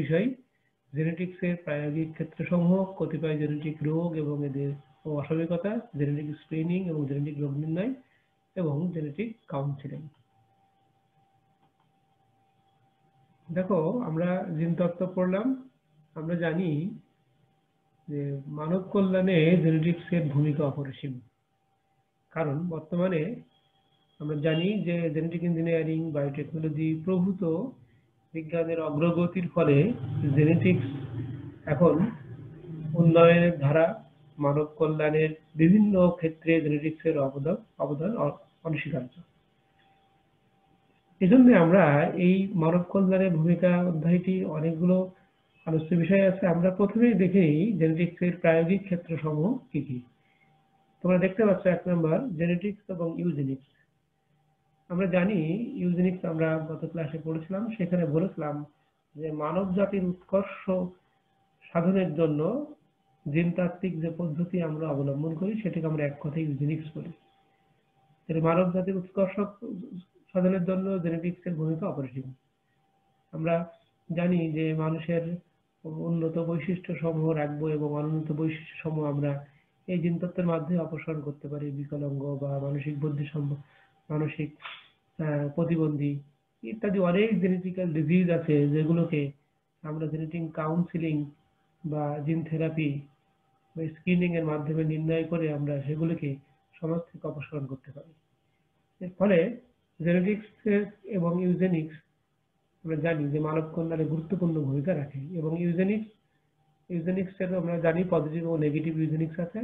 বিষয় জেনেটিক্সের প্রায়োগিক ক্ষেত্রসমূহ, কতিপয় জেনেটিক রোগ এবং এদের অস্বাভাবিকতা, জেনেটিক স্ক্রিনিং এবং জেনেটিক রোগ নির্ণয় এবং জেনেটিক কাউন্সিলিং। দেখো, আমরা জিনতত্ত্ব পড়লাম। আমরা জানি যে মানব কল্যাণে জেনেটিক্সের ভূমিকা অপরিসীম। কারণ বর্তমানে আমরা জানি যে জেনেটিক ইঞ্জিনিয়ারিং, বায়োটেকনোলজি প্রভূত বিজ্ঞানের অগ্রগতির ফলে জেনেটিক্স এখন উন্নয়নের ধারা, মানব কল্যাণের বিভিন্ন ক্ষেত্রে জেনেটিক্সের অবদান অনস্বীকার্য। এজন্য আমরা এই মানব কল্যাণের ভূমিকা অধ্যায়টি অনেকগুলো আলোচ্য বিষয় আছে। আমরা প্রথমেই দেখে নিই জেনেটিক্সের প্রায়োগিক ক্ষেত্রসমূহ কি কি। তোমরা দেখতে পাচ্ছ 1 নম্বর জেনেটিক্স এবং ইউজেনিক্স। আমরা জানি ইউজেনিক্স আমরা গত ক্লাসে পড়েছিলাম, সেখানে বলেছিলাম যে মানব জাতির উৎকর্ষ সাধনের জন্য জিনতাত্ত্বিক যে পদ্ধতি আমরা অবলম্বন করি সেটাকে আমরা এক কথায় ইউজেনিক্স বলি। মানব জাতির উৎকর্ষ সাধনের জন্য জেনেটিক্সের ভূমিকা অপরিসীম। আমরা জানি যে মানুষের উন্নত বৈশিষ্ট্য সমূহ রাখবো এবং অনুন্নত বৈশিষ্ট্য সমূহ আমরা এই জিনতত্ত্বের মাধ্যমে অপসারণ করতে পারি। বিকলাঙ্গ বা মানসিক বুদ্ধি মানসিক প্রতিবন্ধী ইত্যাদি অনেক জেনেটিক্যাল ডিজিজ আছে যেগুলোকে আমরা জেনেটিক কাউন্সিলিং বা জিন থেরাপি বা স্ক্রিনিং এর মাধ্যমে নির্ণয় করে আমরা সেগুলোকে সমাজ থেকে অপসারণ করতে পারি। এর ফলে জেনেটিক্স এবং ইউজেনিক্স আমরা জানি যে মানব কল্যাণে গুরুত্বপূর্ণ ভূমিকা রাখে। এবং ইউজেনিক্স এর আমরা জানি পজিটিভ ও নেগেটিভ ইউজেনিক্স আছে।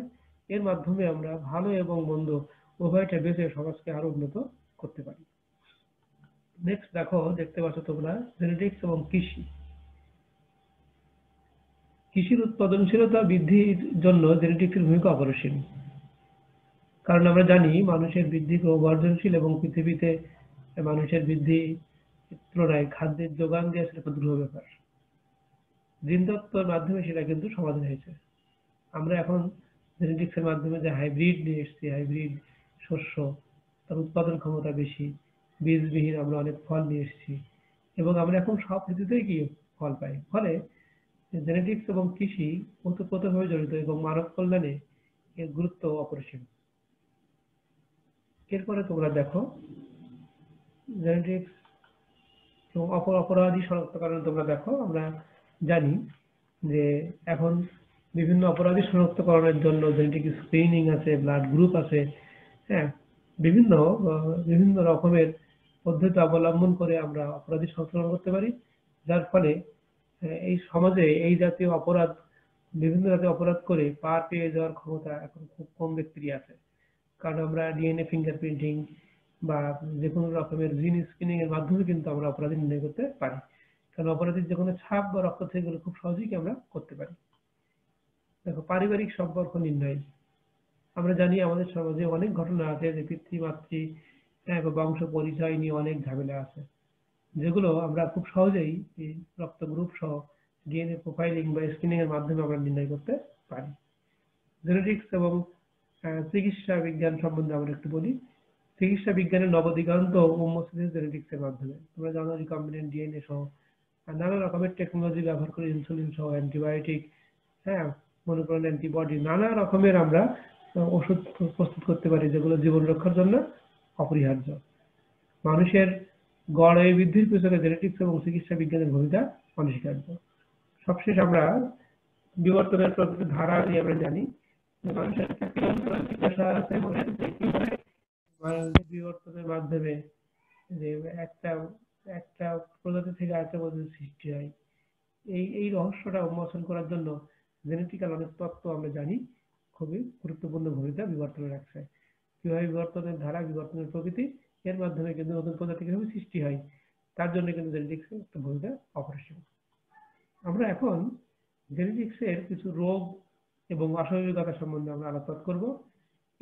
এর মাধ্যমে আমরা ভালো এবং মন্দ উভয়টা বেছে সমাজকে আরো উন্নত করতে পারি। নেক্সট দেখো, দেখতে পাচ্ছ তোমরা জেনেটিক্স এবং কৃষি। কৃষির উৎপাদনশীলতা বৃদ্ধির জন্য জেনেটিক্সের ভূমিকা অপরিসীম। কারণ আমরা জানি মানুষের বৃদ্ধি ক্রমবর্ধনশীল এবং পৃথিবীতে মানুষের বৃদ্ধি তুলনায় খাদ্যের যোগান দেওয়া সেটা একটা দুরূহ ব্যাপার। জিনতত্ত্বের মাধ্যমে সেটা কিন্তু সমাধান হয়েছে। আমরা এখন জেনেটিক্সের মাধ্যমে যে হাইব্রিড নিয়ে এসেছি, হাইব্রিড শস্য, তার উৎপাদন ক্ষমতা বেশি, বীজবিহীন আমরা অনেক ফল নিয়ে এসেছি এবং আমরা এখন সব ঋতুতেই কি ফল পাই। ফলে জেনেটিক্স এবং কৃষি ওতপ্রোতভাবে জড়িত এবং মানব কল্যাণে এর গুরুত্ব অপরিসীম। এরপরে তোমরা দেখো জেনেটিক্স এবং অপরাধী শনাক্তকরণ। তোমরা দেখো, আমরা জানি যে এখন বিভিন্ন অপরাধী শনাক্তকরণের জন্য জেনেটিক স্ক্রিনিং আছে, ব্লাড গ্রুপ আছে, হ্যাঁ, বিভিন্ন রকমের পদ্ধতি অবলম্বন করে আমরা অপরাধী শনাক্তকরণ করতে পারি। যার ফলে এই সমাজে এই জাতীয় অপরাধ, বিভিন্ন জাতীয় অপরাধ করে পার পেয়ে যাওয়ার ক্ষমতা এখন খুব কম ব্যক্তিরই আছে। কারণ আমরা ডিএনএ ফিঙ্গারপ্রিন্টিং বা যে কোনো রকমের জিন স্ক্রিনিং এর মাধ্যমে কিন্তু আমরা অপরাধী নির্ণয় করতে পারি। কারণ অপরাধীর যে কোনো ছাপ বা রক্ত থেকে গেলে খুব সহজেই আমরা করতে পারি। দেখো, পারিবারিক সম্পর্ক নির্ণয়। আমরা জানি আমাদের সমাজে অনেক ঘটনা আছে যে পিতৃ-মাতৃ বা বংশ পরিচয় নিয়ে অনেক ঝামেলা আছে, যেগুলো আমরা খুব সহজেই রক্ত গ্রুপ সহ ডিএনএ প্রোফাইলিং বা স্ক্রিনিং এর মাধ্যমে আমরা নির্ণয় করতে পারি। জেনেটিক্স এবং চিকিৎসা বিজ্ঞান সম্বন্ধে আমরা একটু বলি। চিকিৎসা বিজ্ঞানের নবদিগন্ত উন্মোচিত জেনেটিক্স এর মাধ্যমে। তোমরা জানো রিকম্বিনেন্ট ডিএনএ সহ নানা রকমের টেকনোলজি ব্যবহার করে ইনসুলিন সহ অ্যান্টিবায়োটিক, হ্যাঁ, মনোক্লোনাল অ্যান্টিবডি, নানা রকমের আমরা ওষুধ প্রস্তুত করতে পারি যেগুলো জীবন রক্ষার জন্য অপরিহার্য। মানুষের গড় আয়ু বৃদ্ধির পেছনে জেনেটিক্স এবং চিকিৎসা বিজ্ঞানের ভূমিকা অনস্বীকার্য। সবশেষ আমরা বিবর্তনের প্রকৃতির ধারা নিয়ে আমরা জানি মানুষের বিবর্তনের মাধ্যমে যে একটা প্রজাতি থেকে আরেকটা প্রজাতির সৃষ্টি হয়। এই রহস্যটা উন্মোচন করার জন্য জেনেটিক্যাল অনেক তত্ত্ব আমরা জানি খুবই গুরুত্বপূর্ণ ভূমিকা বিবর্তনে রাখছে। কিভাবে বিবর্তনের ধারা, বিবর্তনের প্রকৃতি, এর মাধ্যমে কিন্তু নতুন প্রজাতি কিভাবে সৃষ্টি হয়, তার জন্য কিন্তু জেনেটিক্সের একটা ভূমিকা অপরিসীম। আমরা এখন জেনেটিক্সের কিছু রোগ এবং অস্বাভাবিকতা সম্বন্ধে আমরা আলোচনা করব।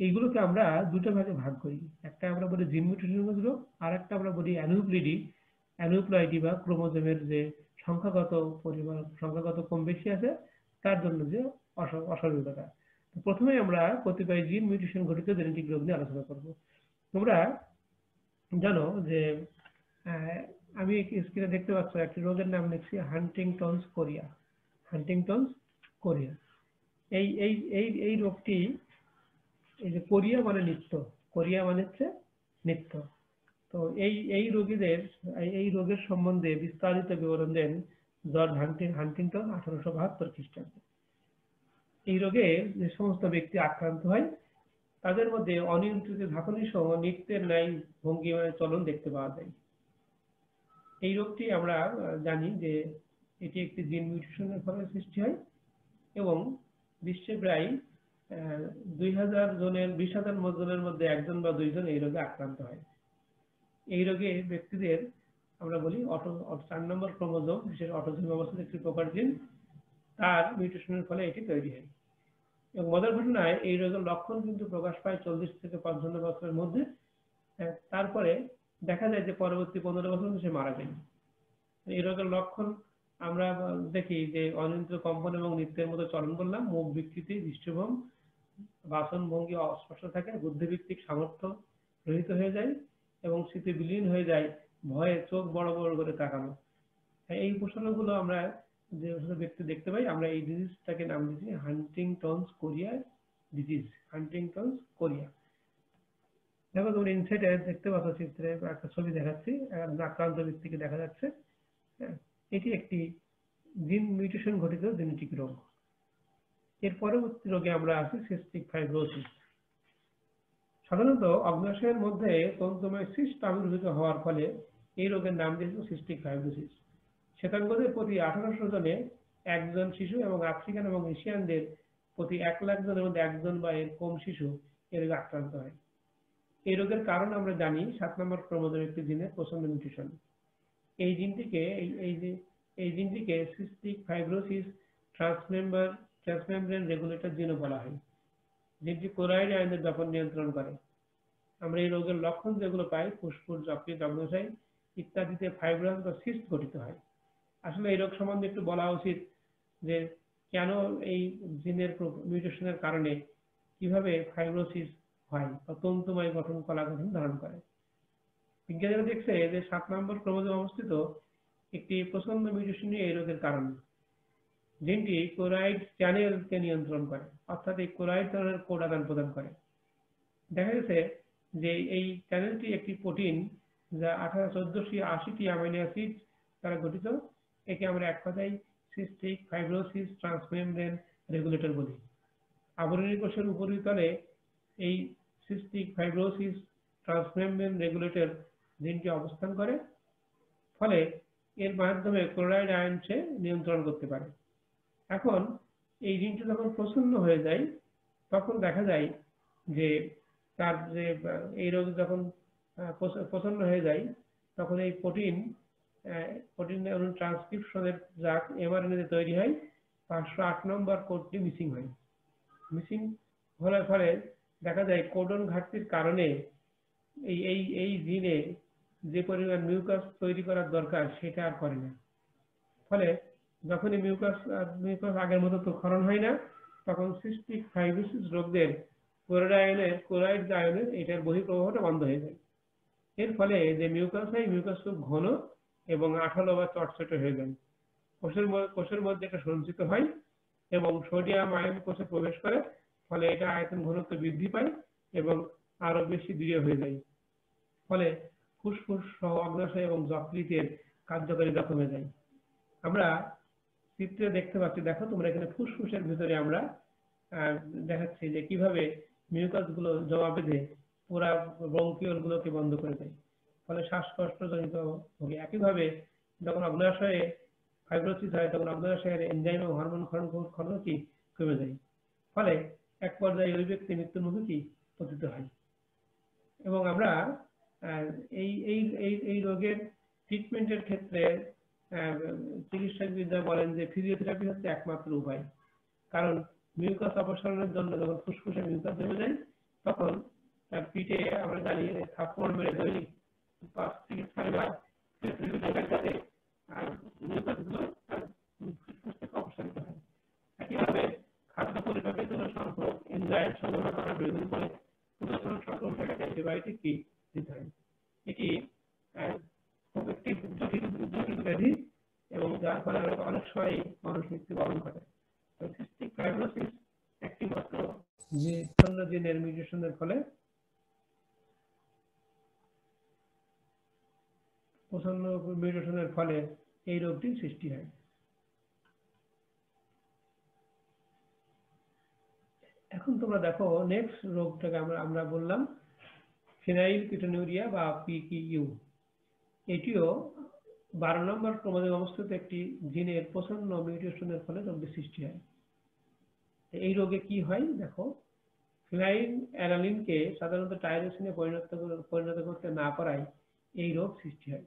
এইগুলোকে আমরা দুটো ভাগে ভাগ করি। একটা আমরা বলি জিন মিউটেশন রোগ, আর একটা আমরা বলি অ্যানুপ্লয়েডি বা ক্রোমোজোমের যে সংখ্যাগত কম বেশি আছে তার জন্য যে অস্বাভাবিকতা। প্রথমে আমরা কতিপয় জিন মিউটেশন ঘটিত জেনেটিক রোগ নিয়ে আলোচনা করব। তোমরা জানো যে আমি স্ক্রিনে দেখতে পাচ্ছ একটি রোগের নাম লিখছি হান্টিংটনস কোরিয়া। Huntington's Korea. এই রোগটি, এই যে কোরিয়া মানে নিত্য, কোরিয়া মানে হচ্ছে নিত্য। তো এই রোগীদের এই রোগের সম্বন্ধে বিস্তারিত বিবরণ দেন জর্জ হান্টিংটন 1872 খ্রিস্টাব্দে। এই রোগে যে সমস্ত ব্যক্তি আক্রান্ত হয় তাদের মধ্যে অনিয়ন্ত্রিত ঝাঁকুনি সহ নৃত্যের ন্যায় ভঙ্গি চলন দেখতে পাওয়া যায়। এই রোগটি আমরা জানি যে এটি একটি জিন মিউটেশনের ফলে সৃষ্টি হয় এবং বিশ্বে প্রায় 2000 জনের 20,000 জনের মধ্যে একজন বা দুইজন এই রোগে আক্রান্ত হয়। এই রোগে ব্যক্তিদের আমরা বলি 4 নম্বর ক্রোমোজোম, বিশেষ অটোসোম অবস্থার একটি প্রকার জিন, তার মিউটেশনের ফলে এটি তৈরি হয়। এবং মজার ঘটনায় এই রোগের লক্ষণ কিন্তু প্রকাশ পায় 40 থেকে 55 বছরের মধ্যে। তারপরে দেখা যায় যে পরবর্তী 15 বছর সে মারা যায়। এই রোগের লক্ষণ আমরা দেখি যে অনিয়ন্ত্রিত কম্পন এবং নৃত্যের মতো চলন করলাম, মুখ বিকৃতি, দৃষ্টিভঙ্গ, বাসন ভঙ্গি অস্পষ্ট থাকে, বুদ্ধিভিত্তিক সামর্থ্য রহিত হয়ে যায় এবং স্মৃতি বিলীন হয়ে যায়, ভয়ে চোখ বড় বড় করে তাকানো। এই উপসর্গগুলো আমরা যে ব্যক্তি দেখতে পাই, আমরা এই ডিজিজটাকে নাম দিয়েছি Huntington's Korea disease. Huntington's Korea. দেখো তোমরা ইনসাইডে দেখতে পাচ্ছ চিত্রে একটা ছবি দেখাচ্ছি, আক্রান্ত ব্যক্তিকে দেখা যাচ্ছে। এটি একটি জিন মিউটেশন ঘটিত জেনেটিক রোগ। এর পরবর্তী রোগে আমরা আছি সিস্টিক ফাইব্রোসিস। সাধারণত অগ্নাশয়ের মধ্যে তন্তুময় সিস্ট আবির্ভূত হওয়ার ফলে এই রোগের নাম দিয়েছে সিস্টিক ফাইব্রোসিস। শ্বেতাঙ্গদের প্রতি 1800 জনে একজন শিশু এবং আফ্রিকান এবং এশিয়ানদের প্রতি 1 লাখ জনের মধ্যে একজন বা এর কম শিশু এর রোগে আক্রান্ত হয়। এই রোগের কারণ আমরা জানি 7 নম্বর ক্রোমোজোমের একটি জিনের প্রচন্ড মিউটেশন। এই জিনটিকে সিস্টিক ফাইব্রোসিস ট্রান্সমেমব্রেন রেগুলেটর জিনও বলা হয়। জিনটি ক্লোরাইড আয়নের ব্যাপন নিয়ন্ত্রণ করে। আমরা এই রোগের লক্ষণ যেগুলো পাই, ফুসফুস, যকৃৎ, অগ্ন্যাশয় ইত্যাদিতে ফাইব্রাস বা সিস্ট গঠিত হয়। আসলে এই রোগ সম্বন্ধে একটু বলা উচিত যে কেন এই জিনের মিউটেশনের কারণে কিভাবে ফাইব্রোসিস হয় বা তন্তুময় গঠন, কলা গঠন ধারণ করে। বিজ্ঞানীরা দেখছে যে 7 নম্বর ক্রোমোজোমে অবস্থিত একটি প্রচন্ড মিউটেশনই এই রোগের কারণ। জিনটি ক্লোরাইড চ্যানেলকে নিয়ন্ত্রণ করে, অর্থাৎ এই ক্লোরাইড চ্যানেলের কোড আদান প্রদান করে। দেখা গেছে যে এই চ্যানেলটি একটি প্রোটিন যা 1480টি অ্যামাইনো অ্যাসিড দ্বারা গঠিত। একে আমরা এক কথায় সিস্টিক ফাইব্রোসিস ট্রান্সমেমব্রেন রেগুলেটর বলি। আবরণী কোষের উপরিতলে এই সিস্টিক ফাইব্রোসিস ট্রান্সমেমব্রেন রেগুলেটর জিনটি অবস্থান করে, ফলে এর মাধ্যমে ক্লোরাইড আয়নকে নিয়ন্ত্রণ করতে পারে। এখন এই জিনটি যখন প্রচ্ছন্ন হয়ে যায় তখন দেখা যায় যে তার যে এই রোগ যখন প্রচ্ছন্ন হয়ে যায় তখন এই প্রোটিনের ট্রান্সক্রিপশনের যা এমআরএনএ তৈরি হয় 508 নম্বর কোডটি মিসিং হয়। মিসিং হওয়ার ফলে দেখা যায় কোডন ঘাটতির কারণে এই জিনে যে পরিমাণ মিউকাস তৈরি করার দরকার সেটা আর করে না। ফলে যখনই মিউকাস আগের মতো তো ক্ষরণ হয় না, তখন সিস্টিক ফাইব্রোসিস রোগীদের ক্লোরাইড আয়নের এটার বহিঃপ্রবাহটা বন্ধ হয়ে যায়। এর ফলে যে মিউকাস হয়, মিউকাস খুব ঘন এবং আঠালো বা চটচটে হয়ে যায়। কোষের মধ্যে এটা সঞ্চিত হয় এবং সোডিয়াম আয়ন কোষে প্রবেশ করে, ফলে এটা আয়তন ঘনত্ব বৃদ্ধি পায় এবং আরো বেশি দৃঢ় হয়ে যায়। ফলে ফুসফুস সহ অগ্ন্যাশয় এবং যকৃতের কার্যকারিতা কমে যায়। আমরা চিত্রে দেখতে পাচ্ছি, দেখো তোমরা এখানে ফুসফুসের ভিতরে আমরা দেখাচ্ছি যে কিভাবে মিউকাস গুলো জমা বেঁধে পুরা ব্রঙ্কিওল গুলোকে বন্ধ করে দেয়, ফলে শ্বাসকষ্ট জনিত ভোগে। একইভাবে যখন অগ্ন্যাশয়ে ফাইব্রোসিস হয় তখন অগ্ন্যাশয়ের এনজাইম এবং হরমোন ক্ষরণটি কমে যায়, ফলে এক পর্যায়ে ওই ব্যক্তি মৃত্যুর মুখে পতিত হয়। এবং আমরা এই রোগের ট্রিটমেন্টের ক্ষেত্রে চিকিৎসকবিদরা বলেন যে ফিজিওথেরাপি হচ্ছে একমাত্র উপায়। কারণ মিউকাস অপসারণের জন্য যখন ফুসফুসে মিউকাস জমে যায় তখন তার পিঠে আমরা জানি থাপ্পড় মেরে দৈনিক 5 থেকে 6 বার মিউকাসগুলো ফুসফুস থেকে অপসারিত হয়। একইভাবে খাদ্য পরিপাকের জন্য সম্পর্ক এনজাইম সংগ্রহ করার প্রয়োজন পড়ে অ্যান্টিবায়োটিক দিতে হয়। এটি খুব একটি সময় মানুষ মৃত্যুবরণ করে। সিস্টিক ফাইব্রোসিস একটি মাত্র যে জিনের মিউটেশনের ফলে প্রচন্ড মিউটেশনের ফলে এই রোগটির সৃষ্টি হয়। এখন তোমরা দেখো নেক্সট রোগটাকে আমরা বললাম ফিনাইলকিটোনুরিয়া বা পিকিইউ। এটিও 12 নম্বর ক্রোমোজোমে অবস্থিত একটি জিনের প্রচন্ড মিউটেশনের ফলে রোগটির সৃষ্টি হয়। এই রোগে কি হয় দেখো, ফিনাইল অ্যালানিনকে সাধারণত টাইরোসিনে পরিণত করতে না পারায় এই রোগ সৃষ্টি হয়।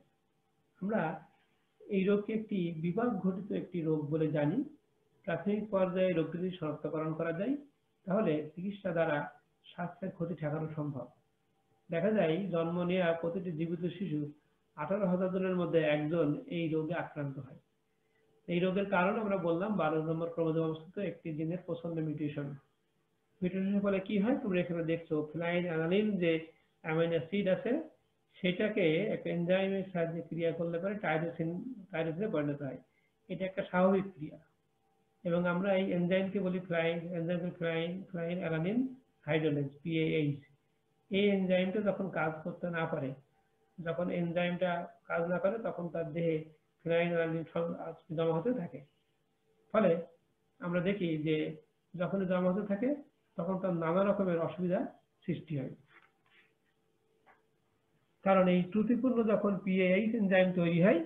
আমরা এই রোগকে একটি বিভাগ ঘটিত একটি রোগ বলে জানি। প্রাথমিক পর্যায়ে রোগটি যদি শনাক্তকরণ করা যায় তাহলে চিকিৎসা দ্বারা স্বাস্থ্যের ক্ষতি ঠেকানো সম্ভব। দেখা যায় জন্ম নেওয়া প্রতিটি জীবিত শিশু 18,000 জনের মধ্যে একজন এই রোগে আক্রান্ত হয়। এই রোগের কারণ আমরা বললাম 12 নম্বর ক্রোমোজোমে অবস্থিত একটি জিনের প্রচন্ড মিউটেশন। মিউটেশনের ফলে কি হয় তোমরা এখানে দেখছো, ফিনাইল অ্যালানিন যে অ্যামাইনো অ্যাসিড আছে সেটাকে একটা এনজাইমের সাহায্যে ক্রিয়া করলে পরে টাইরোসিনে পরিণত হয়। এটা একটা স্বাভাবিক ক্রিয়া এবং আমরা এই এনজাইমকে বলি ফিনাইল অ্যালানিন হাইড্রোলেজ PAH। এই এনজাইমটা যখন কাজ করতে না পারে, যখন এনজাইমটা কাজ না করে তখন তার দেহে ফিনাইল অ্যালানিন জমা হতে থাকে। ফলে আমরা দেখি যে যখন জমা হতে থাকে তখন তার নানা রকমের অসুবিধা সৃষ্টি হয়। কারণ এই ত্রুটিপূর্ণ যখন PAH এনজাইম তৈরি হয়,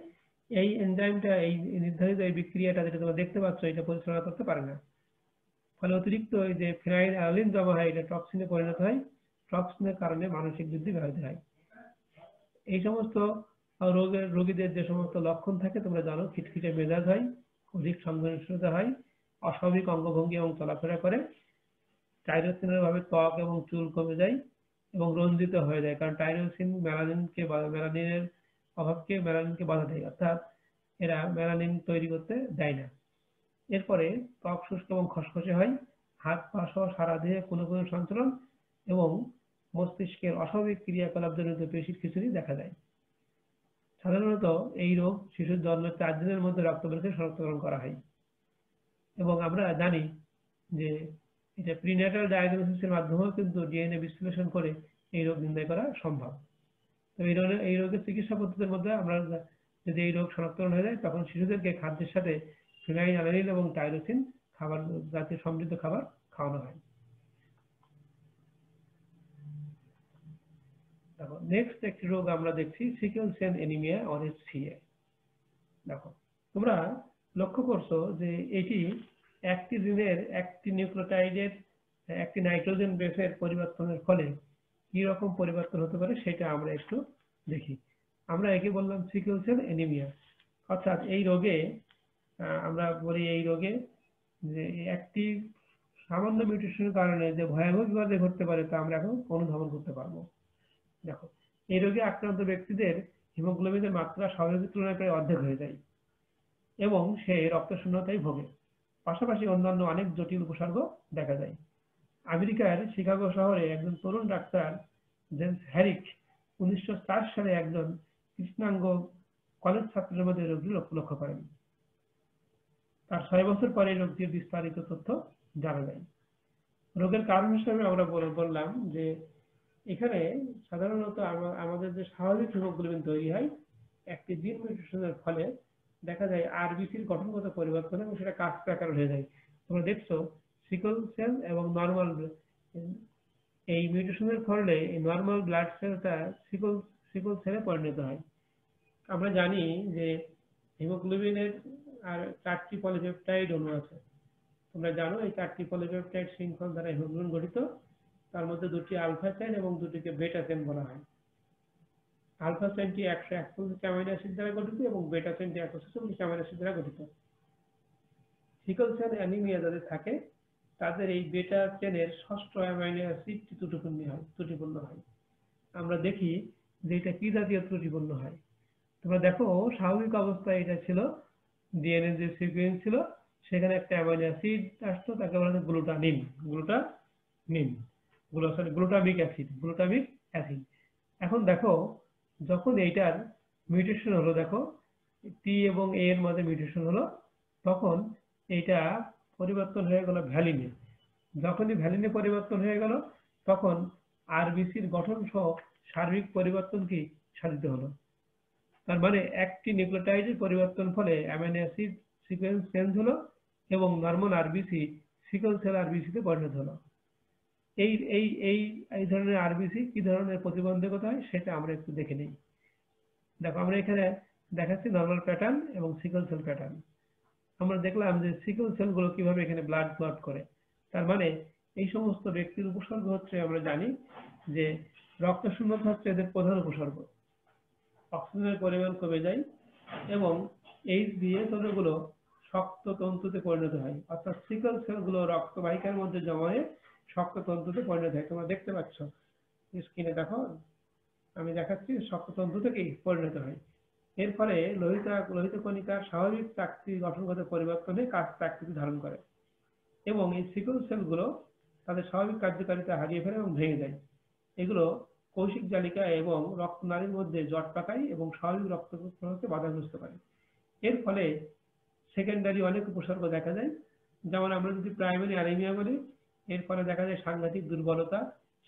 এই এনজাইমটা এই নির্ধারিত এই বিক্রিয়াটা যেটা তোমরা দেখতে পাচ্ছ এটা পরিচালনা করতে পারে না। ফলে অতিরিক্ত এই যে ফিনাইল অ্যালানিন জমা হয় এটা টক্সিনে পরিণত হয়। টক্সিনের কারণে মানসিক বৃদ্ধি ব্যাহত হয়। এই সমস্ত রোগীদের যে সমস্ত লক্ষণ থাকে তোমরা জানো, খিটখিটে মেজাজ হয়, অধিক সংবেদনশীলতা হয়, অস্বাভাবিক অঙ্গভঙ্গি এবং চলাফেরা করে, টাইরোসিনের অভাবে ত্বক এবং চুল কমে যায় এবং রঞ্জিত হয়ে যায়। কারণ টাইরোসিন মেলানিনের মেলানিনকে বাধা দেয়, অর্থাৎ এরা মেলানিন তৈরি করতে দেয় না। এরপরে ত্বক শুষ্ক এবং খসখসে হয়, হাত পা সহ সারা দেহে কোনো সঞ্চালন এবং মস্তিষ্কের অস্বাভাবিক ক্রিয়াকলাপ জনিত পেশির খিঁচুনি দেখা যায়। সাধারণত এই রোগ শিশুর জন্মের 4 দিনের মধ্যে রক্ত পরীক্ষায় শনাক্তকরণ করা হয় এবং আমরা জানি যে এটা প্রিন্যাটাল ডায়াগনোসিসের মাধ্যমেও কিন্তু ডিএনএ বিশ্লেষণ করে এই রোগ নির্ণয় করা সম্ভব। তো এই রোগের চিকিৎসা পদ্ধতির মধ্যে আমরা যদি এই রোগ শনাক্তকরণ হয়ে যায় তখন শিশুদেরকে খাদ্যের সাথে ফিনাইল অ্যালানিন এবং টাইরোসিন খাবার জাতীয় সমৃদ্ধ খাবার খাওয়ানো হয়। দেখো নেক্সট একটি রোগ আমরা দেখছি sickle cell anaemia or SCA। দেখো তোমরা লক্ষ্য করছো যে এটি একটি জিনের একটি নিউক্লিওটাইডের একটি নাইট্রোজেন বেসের পরিবর্তনের ফলে কি রকম পরিবর্তন হতে পারে সেটা আমরা একটু দেখি। আমরা একে বললাম সিকেল সেল অ্যানিমিয়া, অর্থাৎ এই রোগে আমরা বলি এই রোগে যে একটি সামান্য মিউটেশনের কারণে যে ভয়াবহ বিপদে ঘটতে পারে তা আমরা এখন অনুধাবন করতে পারবো। দেখো এই রোগে আক্রান্ত ব্যক্তিদের হিমোগ্লোবিনের মাত্রা স্বাভাবিক তুলনায় প্রায় অর্ধেক হয়ে যায় এবং সে রক্তশূন্যতায় ভোগে। পাশাপাশি অন্যান্য অনেক জটিল উপসর্গ দেখা যায়। আমেরিকার শিকাগো শহরে একজন তরুণ ডাক্তার জেমস হ্যারিক 1904 সালে একজন কৃষ্ণাঙ্গ কলেজ ছাত্রের মধ্যে রোগটি লক্ষ্য করেন। তার 6 বছর পরে রোগটির বিস্তারিত তথ্য জানা যায়। রোগের কারণ হিসেবে আমরা বললাম যে এখানে সাধারণত আমাদের যে স্বাভাবিক হিমোগ্লোবিন তৈরি হয় একটি জিন মিউটেশনের ফলে দেখা যায় আরবিসির গঠনগত পরিবর্তন এবং সেটা কাস্ট আকার হয়ে যায়। তোমরা দেখছো সিকল সেল এবং নর্মাল এই মিউটেশনের ফলে এই নর্মাল ব্লাড সেলটা সিকল সেলে পরিণত হয়। আমরা জানি যে হিমোগ্লোবিনের আর 4টি পলিপেপটাইড অণু আছে। তোমরা জানো এই 4টি পলিপেপটাইড শৃঙ্খল দ্বারা হিমোগ্লোবিন গঠিত। তার মধ্যে 2টি আলফা চেইন এবং 2টিকে বেটা চেইন বলা হয়। আলফা চেইনটি 141 অ্যামাইনো অ্যাসিড দ্বারা গঠিত এবং বেটা চেইনটি 146 অ্যামাইনো অ্যাসিড দ্বারা গঠিত। সিকল সেল অ্যানিমিয়া যাদের থাকে তাদের এই বেটা চেইনের 6ষ্ঠ অ্যামাইনো অ্যাসিডটি ত্রুটিপূর্ণ হয়। আমরা দেখি যে এটা কি জাতীয় ত্রুটিপূর্ণ হয়। তোমরা দেখো স্বাভাবিক অবস্থায় এটা ছিল ডিএনএ যে সিকোয়েন্স ছিল সেখানে একটা অ্যামাইনো অ্যাসিড আসতো, তাকে বলা হয় গ্লুটামিক অ্যাসিড। এখন দেখো যখন এইটার মিউটেশন হলো, দেখো টি এবং এ এর মধ্যে মিউটেশন হলো, তখন এইটা পরিবর্তন হয়ে গেল ভ্যালিনে। যখনই ভ্যালিনে পরিবর্তন হয়ে গেল তখন আরবিসির গঠন সহ সার্বিক পরিবর্তন কি সাধিত হলো। তার মানে একটি নিউক্লিওটাইডের পরিবর্তন ফলে অ্যামাইনো অ্যাসিড সিকোয়েন্স চেঞ্জ হলো এবং নরমাল আরবিসি সিকল সেল আরবিসিতে পরিণত হলো। এই এই এই এই ধরনের আরবিসি কি ধরনের প্রতিবন্ধকতা হয় সেটা আমরা একটু দেখে নিই। দেখো আমরা এখানে দেখাচ্ছি নরমাল প্যাটার্ন এবং সিকল সেল প্যাটার্ন। আমরা দেখলাম যে সিকল সেলগুলো কিভাবে এখানে ব্লাড ক্লট করে। তার মানে এই সমস্ত ব্যক্তির উপসর্গ হচ্ছে, আমরা জানি যে রক্তশূন্যতা হচ্ছে এদের প্রধান উপসর্গ। অক্সিজেনের পরিমাণ কমে যায় এবং এইচবিএস অণুগুলো শক্ত তন্তুতে পরিণত হয়, অর্থাৎ সিকল সেলগুলো রক্তবাহিকার মধ্যে জমা হয়ে শক্ত তন্তুতে পরিণত হয়। তোমরা দেখতে পাচ্ছ স্ক্রিনে, দেখো আমি দেখাচ্ছি, শক্ত তন্তুতে কি পরিণত হয়। এর ফলে লোহিত কণিকার স্বাভাবিক প্রাকৃতিক গঠনগত পরিবর্তনে প্রাকৃতি ধারণ করে এবং এই সিকল সেলগুলো তাদের স্বাভাবিক কার্যকারিতা হারিয়ে ফেলে এবং ভেঙে যায়। এগুলো কৌশিক জালিকা এবং রক্তনালীর মধ্যে জট পাকায় এবং স্বাভাবিক রক্ত প্রবাহকে বাধাগ্রস্ত করে। এর ফলে সেকেন্ডারি অনেক উপসর্গ দেখা যায়। যেমন আমরা যদি প্রাইমারি অ্যানিমিয়া বলি, এর ফলে দেখা যায় সাংঘাতিক দুর্বলতা,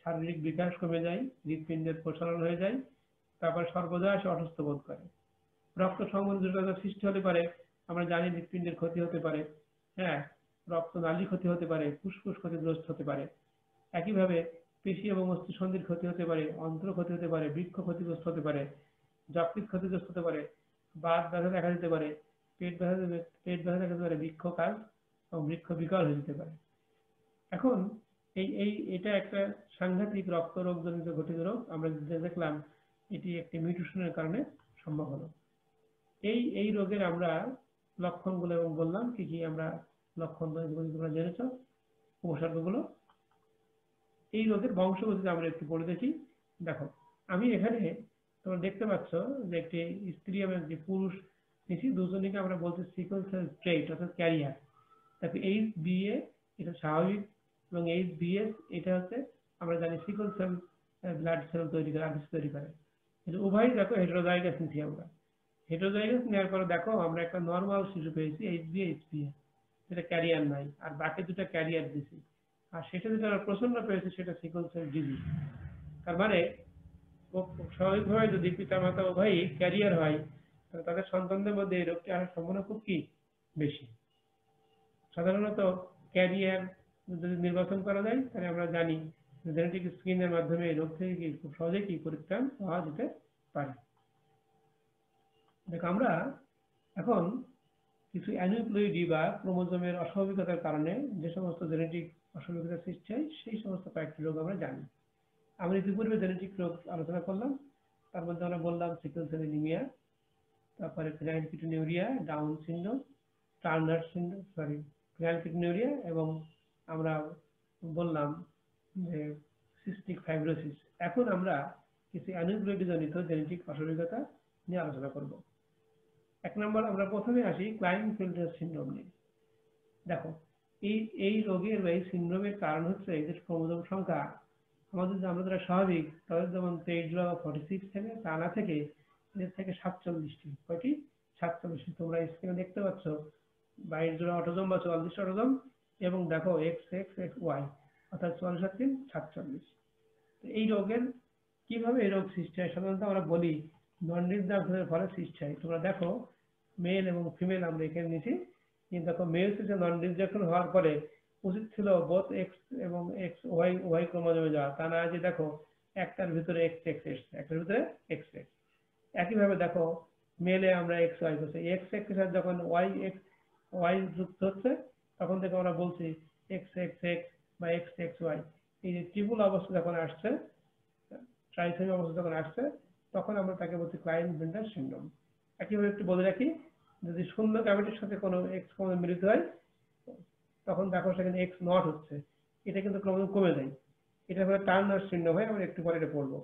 শারীরিক বিকাশ কমে যায়, হৃৎপিণ্ডের প্রসারণ হয়ে যায়, তারপর সর্বদা সে অসুস্থ বোধ করে। রক্ত সংবন্ধজটিলতা সৃষ্টি হতে পারে, আমরা জানি হৃৎপিণ্ডের ক্ষতি হতে পারে, হ্যাঁ, রক্তনালী ক্ষতি হতে পারে, ফুসফুস ক্ষতিগ্রস্ত হতে পারে। একইভাবে পেশি এবং অস্থিসন্ধির ক্ষতি হতে পারে, অন্ত্র ক্ষতি হতে পারে, বৃক্ক ক্ষতিগ্রস্ত হতে পারে, যকৃৎ ক্ষতিগ্রস্ত হতে পারে, বাত ব্যথা দেখা দিতে পারে, পেট ব্যথা দেখা দিতে পারে, বৃক্ষকাল এবং বৃক্ষ বিকল হয়ে যেতে পারে। এখন এটা একটা সাংঘাতিক রক্তরোগজনিত ঘটিত রোগ। আমরা দেখলাম এটি একটি মিউটেশনের কারণে সম্ভব হলো। এই রোগের আমরা লক্ষণগুলো এবং বললাম কি কি আমরা লক্ষণ তোমরা জেনেছ, উপসর্গগুলো। এই রোগের বংশগতিতে আমরা একটু পড়ে দেখি। দেখো আমি এখানে তোমরা দেখতে পাচ্ছ যে একটি স্ত্রী এবং একটি পুরুষ নিচ্ছি, দুজনকে আমরা বলছি সিকল সেল ট্রেট অর্থাৎ ক্যারিয়ার। তারপরে এইচবিএ এটা স্বাভাবিক এবং এইচবিএস এটা হচ্ছে আমরা জানি সিকল সেল ব্লাড সেল তৈরি করে, আরবিসি তৈরি করে। এটা উভয়ই দেখো হেটেরোজাইগাস নিচ্ছি আমরা। হেটেরোজাইগাস নেওয়ার পরে দেখো আমরা একটা নর্মাল শিশু পেয়েছি এইচবিএ, যেটা ক্যারিয়ার নাই, আর বাকি দুটো ক্যারিয়ার দিছি। আর সেটা যেটা আমরা প্রসন্ন পেয়েছি সেটা সিকল সেল ডিজিজ। তার মানে স্বাভাবিকভাবে যদি পিতামাতা উভয়ই ক্যারিয়ার হয় তাহলে তাদের সন্তানদের মধ্যে এই রোগটি আসার সম্ভাবনা খুব কি বেশি। সাধারণত ক্যারিয়ার যদি নির্বাচন করা যায় তাহলে আমরা জানি জেনেটিক স্ক্রিনের মাধ্যমে এই রোগ থেকে কি খুব সহজেই কি পরিত্রাণ পাওয়া যেতে পারে। দেখ আমরা এখন কিছু অ্যানিউপ্লয়েডি বা ক্রোমোজোমের অস্বাভাবিকতার কারণে যে সমস্ত জেনেটিক অস্বাভাবিকতা সৃষ্টি হয় সেই সমস্ত কয়েকটি রোগ আমরা জানি। আমরা ইতিপূর্বে জেনেটিক রোগ আলোচনা করলাম, তার মধ্যে আমরা বললাম সিকল সেল অ্যানিমিয়া, তারপরে ফেনাইলকিটোনিউরিয়া, ডাউন সিনড্রোম, টার্নার সিনড্রোম, ফেনাইলকিটোনিউরিয়া, এবং আমরা বললাম যে সিস্টিক ফাইব্রোসিস। এখন আমরা কিছু অ্যানিউপ্লয়েডি জনিত জেনেটিক অস্বাভাবিকতা নিয়ে আলোচনা করব। এক নম্বর আমরা প্রথমে আসি ক্লাইনফেল্টার সিনড্রোম নিয়ে। দেখো এই রোগের বা এই সিনড্রোমের কারণ হচ্ছে এদের ক্রোমোজোম সংখ্যা আমাদের আমরা যারা স্বাভাবিক তাদের যেমন 23 জোড়া বা 46 থেকে, তা না থেকে এদের থেকে 47টি। কয়টি? 47টি। তোমরা স্ক্রিনে দেখতে পাচ্ছ 22 জোড়া অটোজোম বা 44 অটোজোম এবং দেখো XXXY অর্থাৎ 44 3 47। এই রোগের কিভাবে এই রোগ সৃষ্টি হয়? সাধারণত আমরা বলি নন ডিসজাংশনের ফলে সৃষ্টি হয়। তোমরা দেখো মেল এবং ফিমেল আমরা এখানে নিয়েছি, কিন্তু দেখো মেল থেকে নন ডিসজাংশন হওয়ার পরে উচিত ছিল বোথ এক্স এবং এক্স ওয়াই ক্রোমোজোমে যাওয়া, তা না যে দেখো একটার ভিতরে এক্স এক্স এসছে, একটার ভিতরে এক্স এক্স। একইভাবে দেখো মেলে আমরা এক্স ওয়াই করছি, এক্স এক্স এর সাথে যখন ওয়াই যুক্ত হচ্ছে তখন থেকে আমরা বলছি এক্স এক্স এক্স বা এক্স এক্স ওয়াই। এই যে ট্রিপল অবস্থা যখন আসছে, ট্রাইসেমি অবস্থা যখন আসছে, তখন আমরা তাকে বলছি ক্লাইনফেল্টার সিনড্রোম। একইভাবে একটু বলে রাখি, যদি শূন্য ক্যাভিটির সাথে কোনো এক্স ক্রোমোজোম মিলিত হয় তখন দেখো সেখানে এক্স নট হচ্ছে, এটা কিন্তু ক্রোমোজোম কমে যায়, এটা হলো টার্নার সিনড্রোম হয়। আমরা একটু পরে এটা পড়বো।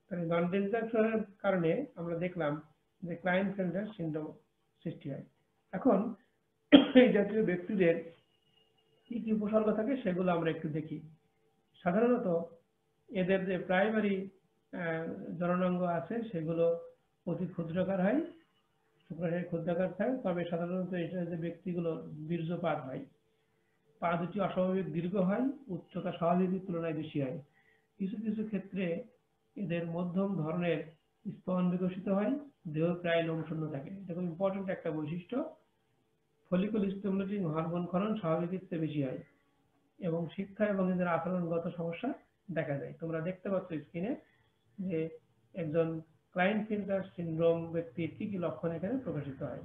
তাহলে নন ডিসজাংশনের কারণে আমরা দেখলাম যে ক্লাইনফেল্টার সিনড্রোম সৃষ্টি হয়। এখন এই জাতীয় ব্যক্তিদের কি কি উপসর্গ থাকে সেগুলো আমরা একটু দেখি। সাধারণত এদের যে প্রাইমারি জননাঙ্গ আছে সেগুলো অতি ক্ষুদ্রাকার হয়, শুক্রাশয় ক্ষুদ্রাকার থাকে, তবে সাধারণত এটা যে ব্যক্তিগুলো বীর্যপাত হয়, পা দুটি অস্বাভাবিক দীর্ঘ হয়, উচ্চতা স্বাভাবিকের তুলনায় বেশি হয়। কিছু কিছু ক্ষেত্রে এদের মধ্যম ধরনের স্তন বিকশিত হয়, দেহ প্রায় লোমশূন্য থাকে। এটা খুব ইম্পর্টেন্ট একটা বৈশিষ্ট্য। ফলিকল স্টিমুলেটিং হরমোন ক্ষরণ স্বাভাবিকের চেয়ে বেশি হয় এবং শিক্ষা এবং এদের আচরণগত সমস্যা দেখা যায়। তোমরা দেখতে পাচ্ছ স্ক্রিনে যে একজন ক্লাইনফেল্টার সিনড্রোম ব্যক্তির কি কি লক্ষণ এখানে প্রকাশিত হয়।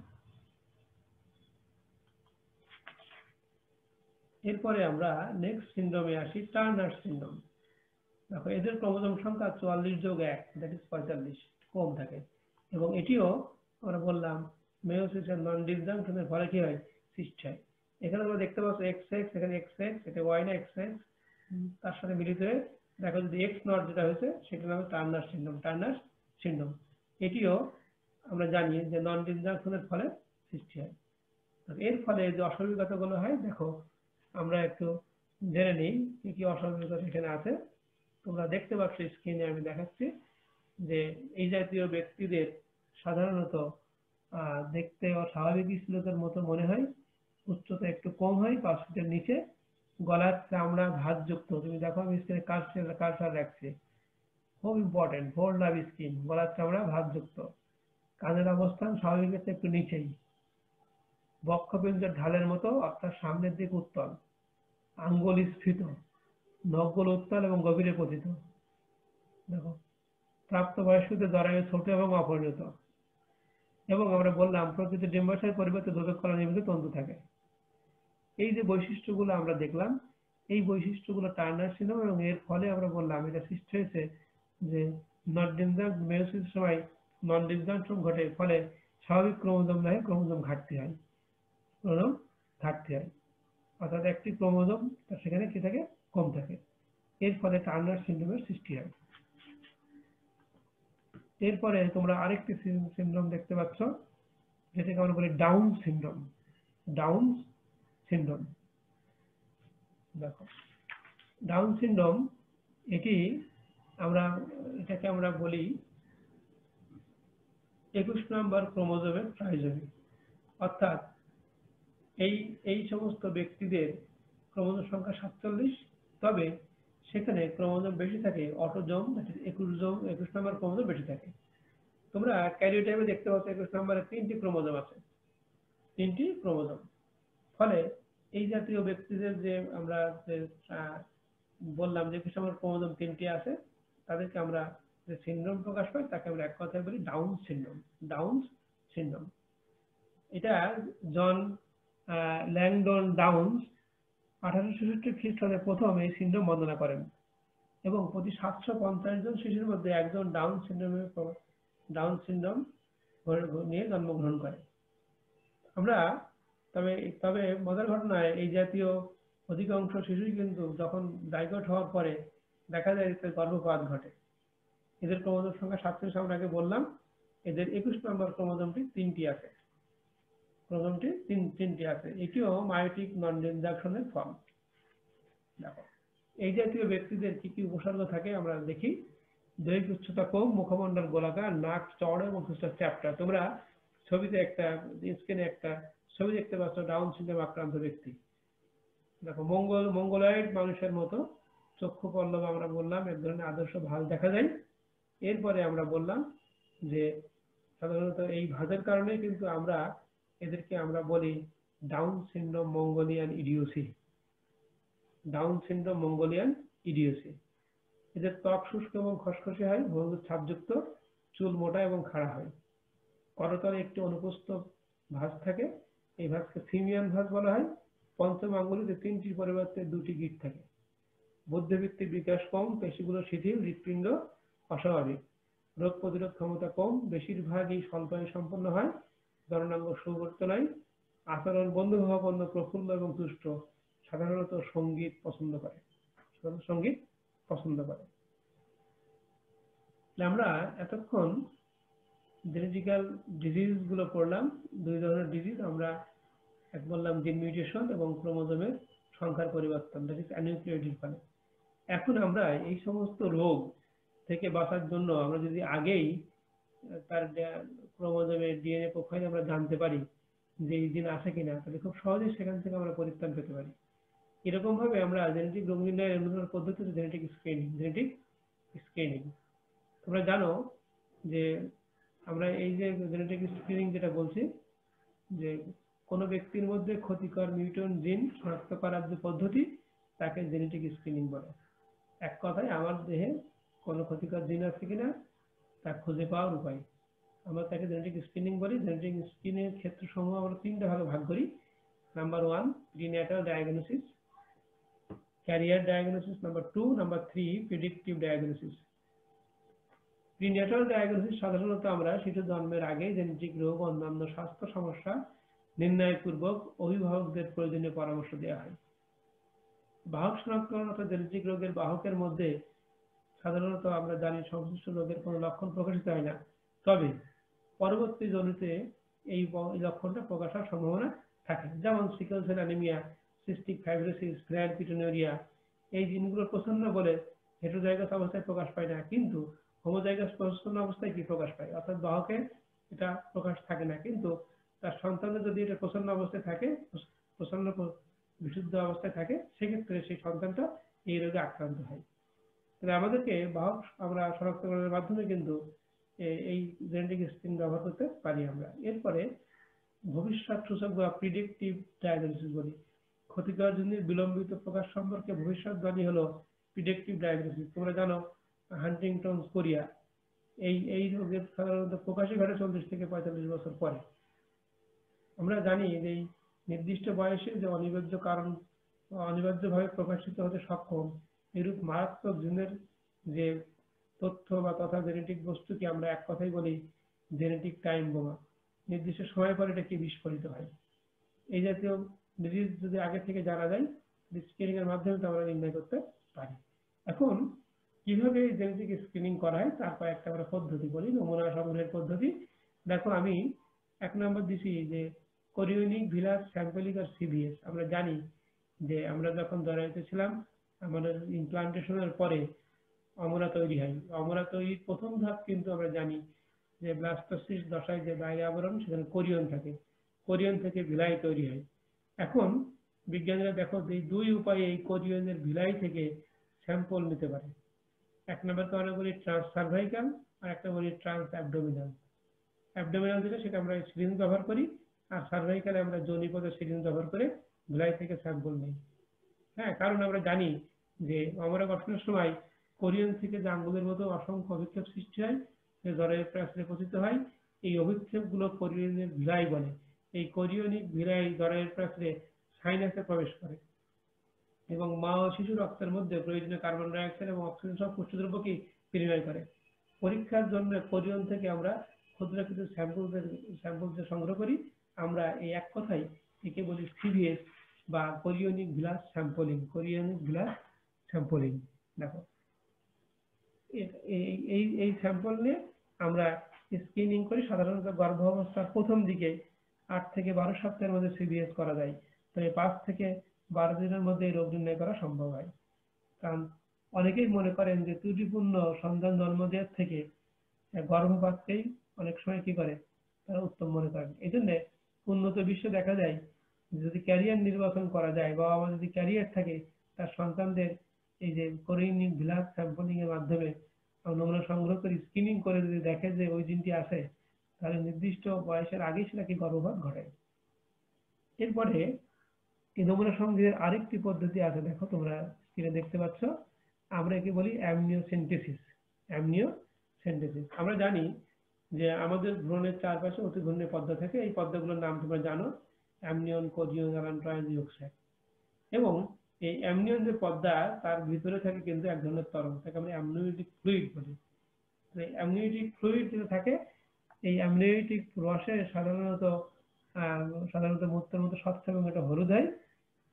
এরপরে আমরা নেক্সট সিনড্রোমে আসি, টার্নার সিনড্রোম। দেখো এদের ক্রোমোজোম সংখ্যা 44+1, দ্যাট ইজ 45 কম থাকে এবং এটিও আমরা বললাম মেয়োসিস এর নন ডিসজাংশনের ফলে কি হয়, সিস্ট হয়। এখানে আমরা দেখতে পাচ্ছি XX, এখানে XX, এটা Y না XX, তার সাথে মিলিত হয়ে দেখো যদি X নট যেটা হয়েছে সেটার নাম টার্নার সিনড্রোম। টার্নার সিনড্রোম এটিও আমরা জানি যে নন ডিসজাংশনের ফলে সৃষ্টি হয়। এর ফলে যে অস্বাভাবিকতাগুলো হয় দেখো আমরা একটু জেনে নিই কি কি অস্বাভাবিকতা এখানে আছে। তোমরা দেখতে পাচ্ছ স্ক্রিনে আমি দেখাচ্ছি যে এই জাতীয় ব্যক্তিদের সাধারণত দেখতে অস্বাভাবিক স্থূলতার মতো মনে হয়, উচ্চতা একটু কম হয় 5 ফিটের নিচে, গলার চামড়া ভাঁজযুক্ত। তুমি দেখো আমি স্ক্রিনে কার্সার রাখছি, খুব ইম্পর্টেন্ট, ফোল্ড অফ স্কিন, গলার চামড়া ভাঁজযুক্ত, কানের অবস্থান স্বাভাবিকের চেয়ে একটু নিচেই, বক্ষপিঞ্জর ঢালের মতো অর্থাৎ সামনের দিকে উত্তল, আঙ্গুল স্ফীত, নখগুলো উত্তল এবং গভীরে পতিত। দেখো প্রাপ্তবয়স্কদের জরায়ু ছোট এবং অপরিণত এবং আমরা বললাম প্রকৃত ডিম্বাশয়ের পরিবর্তে দুদক কলা নির্মিত তন্তু থাকে। এই যে বৈশিষ্ট্যগুলো আমরা দেখলাম, এই বৈশিষ্ট্যগুলো টার্নার সিনড্রোম এবং এর ফলে আমরা বললাম এটা সৃষ্টি হয়েছে যে মেয়োসিসের সময় নন ডিসজাংশন ঘটে, ফলে স্বাভাবিক ক্রোমোজোম নয় ক্রোমোজোম ঘাটতি হয়, ক্রোমোজোম ঘাটতি হয়, অর্থাৎ একটি ক্রোমোজোম সেখানে কি থাকে, কম থাকে। এর ফলে টার্নার সিনড্রোমের সৃষ্টি হয়। এরপরে তোমরা আরেকটি সিনড্রোম দেখতে পাচ্ছ যেটাকে আমরা বলি ডাউন সিনড্রোম। ডাউন সিনড্রোম, দেখো ডাউন সিনড্রোম এটাকে আমরা বলি 21 নম্বর ক্রোমোজোমের ট্রাইজমি, অর্থাৎ এই সমস্ত ব্যক্তিদের ক্রোমোজোম সংখ্যা 47, তবে সেখানে ক্রোমোজোম বেশি থাকে, অটোজোম 21 নম্বর ক্রোমোজোম বেশি থাকে। তোমরা ক্যারিওটাইপে দেখতে পাচ্ছ 21 নম্বরে 3টি ক্রোমোজোম আছে, 3টি ক্রোমোজোম। ফলে এই জাতীয় ব্যক্তিদের যে আমরা বললাম যে 21 নম্বর ক্রোমোজোম 3টি আছে, তাদেরকে আমরা যে সিনড্রোম প্রকাশ পায় তাকে আমরা এক কথায় বলি ডাউন সিনড্রোম। ডাউন সিনড্রোম এটা জন ল্যাংডন ডাউন্স 1866 খ্রিস্টাব্দে প্রথম এই সিনড্রোম বর্ণনা করেন এবং প্রতি 750 জন শিশুর মধ্যে একজন ডাউন সিনড্রোম নিয়ে জন্মগ্রহণ করে। আমরা তবে মজার ঘটনায় এই জাতীয় অধিকাংশ শিশুই কিন্তু যখন জাইগোট হওয়ার পরে দেখা যায় যে গর্ভপাত ঘটে। এদের ক্রোমোজোম সংখ্যা 47, আমরা আগে বললাম। এদের 21 নম্বর ক্রোমোজোমটি 3টি আছে, ক্রোমোজোমটি 3টি আছে। এটিও মায়োটিক নন ডিসজাংশনের ফর্ম। দেখো এই জাতীয় ব্যক্তিদের কি কি উপসর্গ থাকে আমরা দেখি। দৈহিক উচ্চতা কম, মুখমণ্ডল গোলাকার, নাক চওড়া এবং চ্যাপ্টা। তোমরা ছবিতে স্ক্রিনে একটা ছবি দেখতে পাচ্ছ ডাউন সিনড্রোম আক্রান্ত ব্যক্তি। দেখো মঙ্গলয়েড মানুষের মতো চক্ষু পল্লব, আমরা বললাম এক ধরনের আদর্শ ভাঁজ দেখা যায়। এরপরে আমরা বললাম যে সাধারণত এই ভাঁজের কারণে কিন্তু এদেরকে আমরা বলি down syndrome Mongolian idiocy. Down syndrome Mongolian idiocy. এদের ত্বক শুষ্ক এবং খসখসে হয়, হলুদ ছাপযুক্ত, চুল মোটা এবং খাড়া হয়, করতলে একটি অনুপস্থ ভাঁজ থাকে, এই ভাঁজকে সিমিয়ান ভাঁজ বলা হয়। পঞ্চম আঙ্গুলিতে 3টির পরিবর্তে 2টি গিঁট থাকে। বুদ্ধিবৃত্তির বিকাশ কম, পেশিগুলো শিথিল, হৃৎপিণ্ড অস্বাভাবিক, রোগ প্রতিরোধ ক্ষমতা কম, বেশিরভাগই স্বল্পায়ু সম্পন্ন হয়, জননাঙ্গ সুগঠিত নয়, আচরণ বন্ধুভাবাপন্ন, প্রফুল্ল এবং তুষ্ট, সাধারণত সঙ্গীত পছন্দ করে। আমরা এতক্ষণ জেনেটিক্যাল ডিজিজ গুলো পড়লাম। 2 ধরনের ডিজিজ আমরা এক বললাম, জিন মিউটেশন এবং ক্রোমোজোমের সংখ্যার পরিবর্তন, দ্যাট ইজ অ্যানিউক্লিওটিড ফলে। এখন আমরা এই সমস্ত রোগ থেকে বাঁচার জন্য আমরা যদি আগেই তার ক্রোমোজোমের ডিএনএ প্রোফাইল আমরা জানতে পারি যে এই জিন আছে কিনা, তাহলে খুব সহজেই সেখান থেকে আমরা পরিত্রাণ পেতে পারি। এরকম ভাবে আমরা জেনেটিক রোগ নির্ণয়ের অন্যান্য পদ্ধতি হচ্ছে জেনেটিক স্ক্রিনিং। তোমরা জানো যে আমরা এই যে জেনেটিক স্ক্রিনিং যেটা বলছি, যে কোনো ব্যক্তির মধ্যে ক্ষতিকর মিউটেন্ট জিন শনাক্ত করার যে পদ্ধতি তাকে জেনেটিক স্ক্রিনিং বলে। এক কথায় আমার দেহে কোনো ক্ষতিকর জিন আছে কিনা তা খুঁজে পাওয়ার উপায়, আমরা তাকে জেনেটিক স্ক্রিনিং বলি। জেনেটিক স্ক্রিনের ক্ষেত্রসমূহ আমরা তিনটা ভাগে ভাগ করি। Number 1 prenatal diagnosis, career diagnosis, number 2, number 3 predictive diagnosis. Prenatal diagnosis সাধারণত আমরা শিশু জন্মের আগে জেনেটিক রোগ অন্যান্য স্বাস্থ্য সমস্যা নির্ণয় পূর্বক অভিভাবকদের প্রয়োজনীয় পরামর্শ দেওয়া হয়। বাহক শনাক্তকরণ অর্থাৎ জেনেটিক রোগের বাহকের মধ্যে সাধারণত আমরা জানি সংশ্লিষ্ট রোগের কোনো লক্ষণ প্রকাশিত হয় না, তবে পরবর্তী জনিতে এই লক্ষণটা প্রকাশ হওয়ার সম্ভাবনা থাকে। যেমন sickle cell anaemia, cystic fibrosis, গ্র্যান্ড-পিটোনুরিয়া। এই জিনগুলোর প্রচ্ছন্ন বলে হেটেরোজাইগাস অবস্থায় প্রকাশ পায় না, কিন্তু হোমোজাইগাস প্রচ্ছন্ন অবস্থায় কি প্রকাশ পায়, অর্থাৎ বাহকে এটা প্রকাশ থাকে না, কিন্তু তার সন্তানের যদি এটা প্রচ্ছন্ন অবস্থায় থাকে, প্রচ্ছন্ন বিশুদ্ধ অবস্থায় থাকে, সেক্ষেত্রে সেই সন্তানটা এই রোগে আক্রান্ত হয়। তাহলে আমাদেরকে বাহক আমরা শনাক্তকরণের মাধ্যমে কিন্তু এই জেনেটিক স্ক্রিন ব্যবহার করতে পারি আমরা। এরপরে ভবিষ্যৎ সূচক বা প্রিডিক্টিভ ডায়াগনোসিস বলি। ক্ষতিকর জিনের বিলম্বিত প্রকাশ সম্পর্কে ভবিষ্যৎবাণী হলো প্রিডিক্টিভ ডায়াগনোসিস। তোমরা জানো হান্টিংটনস কোরিয়া, এই রোগের সাধারণত প্রকাশই ঘটে 40 থেকে 45 বছর পরে। আমরা জানি যে এই নির্দিষ্ট বয়সে যে অনিবার্যভাবে প্রকাশিত হতে সক্ষম এরূপ মারাত্মক জিনের যে তথ্য বা তথা জেনেটিক বস্তুকে আমরা এক কথাই বলি জেনেটিক টাইম বোমা। নির্দিষ্ট সময় পরে এটা কি বিস্ফোরিত হয়। এই জাতীয় ডিজিজ যদি আগে থেকে জানা যায়, স্ক্রিনিং এর মাধ্যমে আমরা নির্ণয় করতে পারি। এখন কিভাবে জেনেটিক স্ক্রিনিং করা হয় তার কয়েকটা আমরা পদ্ধতি বলি। নমুনা সংগ্রহের পদ্ধতি দেখো, আমি 1 নম্বর দিছি যে কোরিওনিক ভিলাস স্যাম্পলিং আর সিভিএস। আমরা জানি যে আমরা যখন জরায়ুতে ছিলাম, আমাদের ইমপ্লান্টেশনের পরে অমরা তৈরি হয়। অমরা তৈরির প্রথম ধাপ কিন্তু আমরা জানি যে ব্লাস্টোসিস দশায় যে বাইরে আবরণ, সেখানে কোরিয়ন থাকে, কোরিয়ন থেকে ভিলাই তৈরি হয়। এখন বিজ্ঞানীরা দেখো এই দুই উপায়ে এই কোরিয়নের ভিলাই থেকে স্যাম্পল নিতে পারে। 1 নম্বরকে আমরা বলি ট্রান্স সার্ভাইকাল, আর একটা বলি ট্রান্স অ্যাবডোমিনাল। অ্যাবডোমিনাল যেটা, সেটা আমরা সিরিঞ্জ ব্যবহার করি, আর সার্ভাইকালে আমরা যোনিপথে সিরিঞ্জ ব্যবহার করে ভিলাই থেকে স্যাম্পল নিই। হ্যাঁ, কারণ আমরা জানি যে অমরা গঠনের সময় কোরিয়ন থেকে যে আঙ্গুলের মতো অসংখ্য অভিক্ষেপ সৃষ্টি হয়, যে জরায়ুর প্রাচীরে পতিত হয়। এই অভিক্ষেপগুলো কোরিয়নের ভিলাই বলে। এই কোরিয়নিক ভিলাই জরায়ুর প্রাচীরে সাইনাসে প্রবেশ করে এবং মা ও শিশু রক্তের মধ্যে প্রয়োজনীয় কার্বন ডাই অক্সাইড এবং অক্সিজেন সহ পুষ্টিদ্রব্যকে বিনিময় করে। পরীক্ষার জন্য কোরিয়ন থেকে আমরা ক্ষুদ্র কিছু স্যাম্পল সংগ্রহ করি। আমরা এই এক কথাই একে বলি সিভিএস বা chorionic villus sampling. Chorionic villus sampling দেখো, এই স্যাম্পল নিয়ে আমরা স্ক্রিনিং করি। সাধারণত গর্ভাবস্থার প্রথম দিকে 8 থেকে 12 সপ্তাহের মধ্যে সিভিএস করা যায়, তবে 5 থেকে 12 দিনের মধ্যে এই রোগ নির্ণয় করা সম্ভব হয়। কারণ অনেকেই মনে করেন যে ত্রুটিপূর্ণ সন্তান জন্ম দেওয়ার থেকে গর্ভপাতকেই অনেক সময় কি করে তারা উত্তম মনে করেন। এই জন্য উন্নত বিশ্বে দেখা যায় যদি ক্যারিয়ার নির্বাচন করা যায়, বাবা মা যদি ক্যারিয়ার থাকে, তার সন্তানদের এই যে কোরিয়নিক ভিলাস স্যাম্পলিং এর মাধ্যমে নমুনা সংগ্রহ করে স্ক্রিনিং করে যদি দেখে যে ওই জিনটি আছে, তাহলে নির্দিষ্ট বয়সের আগেই সেটাকে গর্ভপাত ঘটায়। এরপরে এই নমুনা সংগ্রহের আরেকটি পদ্ধতি আছে, দেখো তোমরা স্ক্রিনে দেখতে পাচ্ছ, আমরা একে বলি অ্যামনিওসেন্টেসিস। অ্যামনিওসেন্টেসিস আমরা জানি যে আমাদের ভ্রূণের চারপাশে অতি ঘূর্ণি পর্দা থাকে। এই পর্দাগুলোর নাম তোমরা জানো, অ্যামনিয়ন, কোরিয়ন, অ্যালান্ট্রাইন, ইউক্সাইড। এবং এই অ্যামনিয়ন যে পর্দা, তার ভিতরে থাকে কিন্তু এক ধরনের তরল, তাকে আমরা অ্যামনিওটিক ফ্লুইড বলি। অ্যামনিওটিক ফ্লুইড যেটা থাকে, এই অ্যামনিওটিক রসে সাধারণত মূত্রের মতো স্বচ্ছ এবং এটা হলুদ হয়।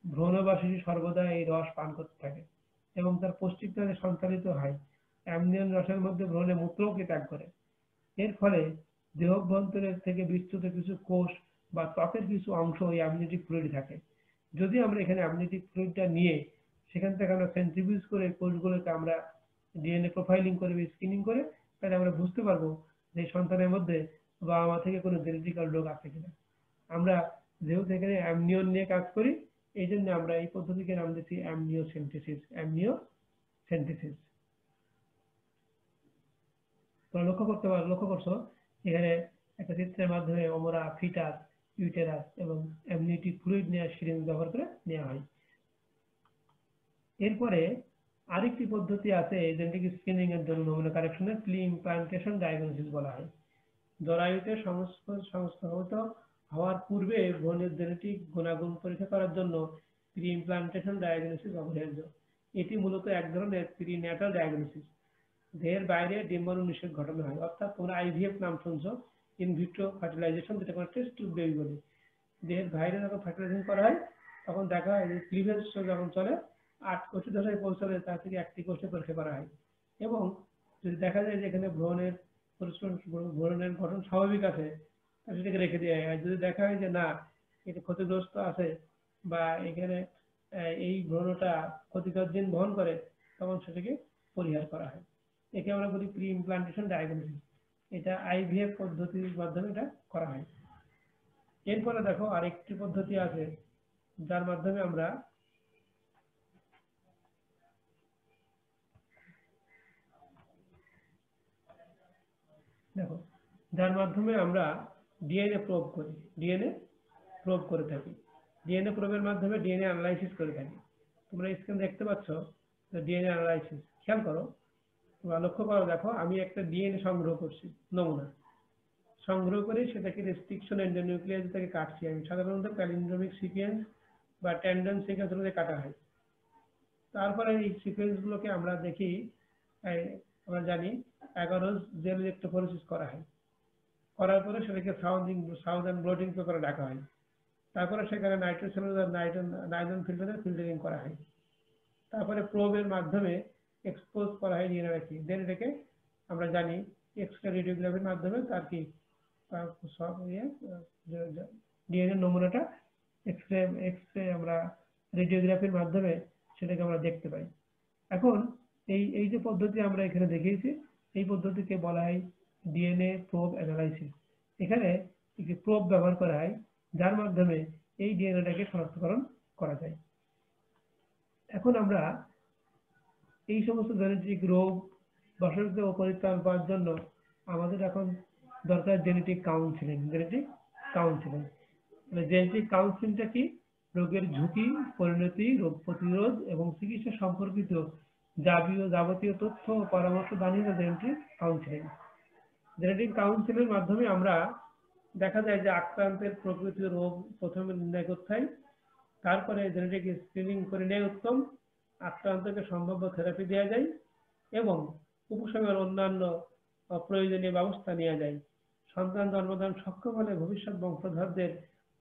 ভ্রূণ বা শিশু সর্বদা এই রস পান করতে থাকে এবং তার পৌষ্টিকতা সঞ্চালিত হয়। অ্যামনিয়ন রসের মধ্যে ভ্রূণে মূত্রকে ত্যাগ করে। এর ফলে দেহাভ্যন্তরের থেকে বিস্তৃত কিছু কোষ বা ত্বকের কিছু অংশ এই অ্যামনিওটিক ফ্লুইড থাকে। যদি আমরা এখানে অ্যামনিওটিক ফ্লুইডটা নিয়ে সেখান থেকে আমরা সেন্ট্রিফিউজ করে কোষগুলোকে আমরা ডিএনএ প্রোফাইলিং করে স্ক্রিনিং করে, তাহলে আমরা বুঝতে পারবো যে সন্তানের মধ্যে বাবা মা থেকে কোনো জেনেটিক্যাল রোগ আছে কিনা। আমরা যেহেতু এখানে অ্যামনিয়ন নিয়ে কাজ করি, এই জন্য আমরা এই পদ্ধতিকে নাম দিচ্ছি অ্যামনিওসেন্টেসিস। তোমরা লক্ষ্য করছো এখানে একটা চিত্রের মাধ্যমে আমরা ফিটাস, ইউটেরাস এবং অ্যামনিওটিক ফ্লুইড নেওয়ার সিরিঞ্জ ব্যবহার করে নেওয়া হয়। এরপরে আরেকটি পদ্ধতি আছে জেনেটিক স্ক্রিনিং এর জন্য নমুনা কালেকশনের, প্রি ইমপ্লান্টেশন ডায়াগনোসিস বলা হয়। জরায়ুতে সংস্থাগত হওয়ার পূর্বে ভ্রূণের জেনেটিক গুণাগুণ পরীক্ষা করার জন্য প্রি ইমপ্লান্টেশন ডায়াগনোসিস অপরিহার্য। এটি মূলত এক ধরনের প্রিন্যাটাল ডায়াগনোসিস। দেহের বাইরে ডিম্বাণু নিষেক ঘটানো হয়, অর্থাৎ তোমরা আইভিএফ নাম শুনছো, ইন ভিট্রো ফার্টিলাইজেশন, যেটা কোনো টেস্ট টিউব বেবি বলি। দেহের বাইরে যখন ফার্টিলাইজেশন করা হয় তখন দেখা হয় যে ক্লিভেজ যখন চলে 8 কোষে দশায় পৌঁছালে তার থেকে 1টি কোষে পরীক্ষা করা হয়। এবং যদি দেখা যায় যে এখানে ভ্রূণের গঠন স্বাভাবিক আছে, সেটাকে রেখে দেওয়া হয়। আর যদি দেখা হয় যে না, এটা ক্ষতিগ্রস্ত আছে বা এখানে এই ভ্রূণটা ক্ষতিকর জিন বহন করে, তখন সেটাকে পরিহার করা হয়। একে আমরা বলি প্রি ইমপ্লান্টেশন ডায়াগনোসিস। এটা আইভিএফ পদ্ধতির মাধ্যমে এটা করা হয়। এরপরে দেখো আরেকটি পদ্ধতি আছে যার মাধ্যমে আমরা ডিএনএ প্রোব করে থাকি। ডিএনএ প্রোবের মাধ্যমে ডিএনএ অ্যানালাইসিস করে থাকি। তোমরা স্ক্রিন দেখতে পাচ্ছ ডিএনএ অ্যানালাইসিস। খেয়াল করো, তোমরা লক্ষ্য করো, দেখো আমি একটা ডিএনএ সংগ্রহ করছি, নমুনা সংগ্রহ করে সেটাকে রেস্ট্রিকশন এন্ডোনিউক্লিয়াস থেকে কাটছি। আমি সাধারণত প্যালিন্ড্রোমিক সিকোয়েন্স বা ট্যান্ডেন সিকোয়েন্স গুলোতে কাটা হয়। তারপরে এই সিকোয়েন্স গুলোকে আমরা দেখি, আমরা জানি 11 জেল ইলেক্ট্রোফোরেসিস করা হয়। করার পরে সেটাকে সাউদার্ন ব্লটিং পেপারে রাখা হয়। তারপরে সেখানে নাইট্রোসেলুলার নাইট্রোজেন ফিল্টারিং করা হয়। তারপরে প্রোবের মাধ্যমে এক্সপোজ করা হয় ডিএনএ। দেন এটাকে আমরা জানি এক্সরে রেডিওগ্রাফির মাধ্যমে তার কি ডিএনএ নমুনাটা এক্সরে আমরা রেডিওগ্রাফির মাধ্যমে সেটাকে আমরা দেখতে পাই। এখন এই যে পদ্ধতি আমরা এখানে দেখিয়েছি, এই পদ্ধতিকে বলা হয় ডিএনএ প্রোব অ্যানালাইসিস। এখানে একটি প্রোব ব্যবহার করা হয় যার মাধ্যমে এই ডিএনএটাকে শনাক্তকরণ করা যায়। এখন আমরা এই সমস্ত জেনেটিক রোগ বসবাস ও পরিত্রাণ পাওয়ার জন্য আমাদের এখন দরকার জেনেটিক কাউন্সিলিং। জেনেটিক কাউন্সিলিংটা কি? রোগের ঝুঁকি, পরিণতি, রোগ প্রতিরোধ এবং চিকিৎসা সম্পর্কিত যাবতীয় তথ্য ও পরামর্শ দানই জেনেটিক কাউন্সিলিং। জেনেটিক কাউন্সিলিংয়ের মাধ্যমে আমরা দেখা যায় যে আক্রান্তের প্রকৃত রোগ প্রথমে নির্ণয় করতে হয়, তারপরে জেনেটিক স্ক্রিনিং করে নেওয়া উত্তম, আক্রান্তকে সম্ভাব্য থেরাপি দেওয়া যায় এবং উপশমের অন্যান্য প্রয়োজনীয় ব্যবস্থা নেওয়া যায়। সন্তান জন্মদান সক্ষম হলে ভবিষ্যৎ বংশধরদের